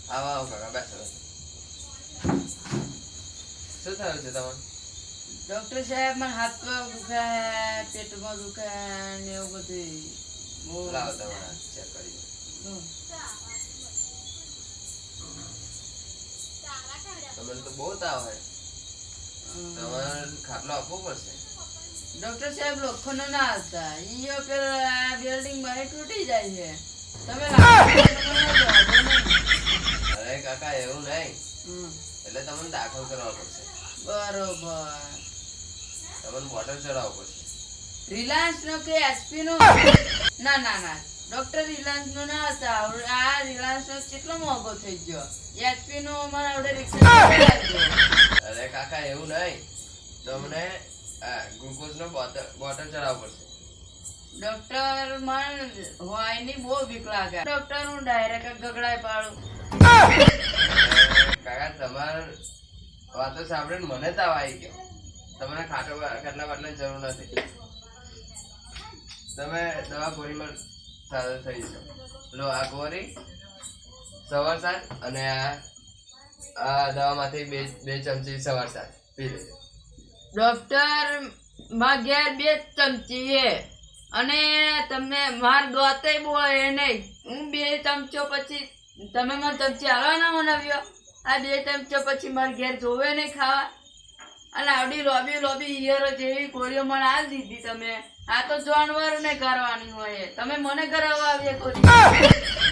આવો આવો કાકા બેસો શું થયું છે તમને ડોક્ટર સાહેબ મને હાથ પગ દુખે પેટમાં દુખે ને એવું બધું લાવો તમારા ચેક કરી તમને તો બહુ તાવ હોય તમારે ખાટલો આપવો પડશે ડોક્ટર સાહેબ લોખંડ ના હતા ઈ પેલા બિલ્ડિંગ માં તૂટી જાય છે તમે અરે કાકા એવું નહીં એટલે તમને દાખલ કરવા પડશે બરોબર તમને બોટલ ચડાવવો પડશે રિલાયન્સ નો કે એચપી નો ના ના ના ડોક્ટર રિલાયન્સ નો ના હતા આ રિલાયન્સ નો કેટલો મોંઘો થઈ ગયો એચપી નો અમારે આવડે રિક્ષા અરે કાકા એવું નહીં તમને ગ્લુકોઝ નો બોટલ ચડાવવો પડશે ડોક્ટર મને હોય ની બહુ બીક લાગે ડોક્ટર હું ડાયરેક્ટ ગગડાય પાડું કાકા તમારે વાતો સાંભળીને મને તાવ આવી ગયો તમને ખાટલા બાટલાની જરૂર નથી તમે દવા ગોળીમાં સારું થઈ જાઓ લો આ ગોળી સવાર સાંજ અને આ દવામાંથી બે ચમચી સવાર સાંજ પી લેજો ડોક્ટર માં ઘેર 2 ચમચી છે અને તમે માર દોતે બોલે નહીં હું 2 ચમચો પછી તમે મને ચમચી હાલવા ના મનાવ્યો આ 2 ચમચો પછી મારે ઘેર જોવે નહીં ખાવા અને આવડી લોબી ઈયરો જેવી ગોળીઓ મને આ દીધી તમે આ તો જાનવર ને કરવાની હોય તમે મને કરાવવા આવીએ ગોળી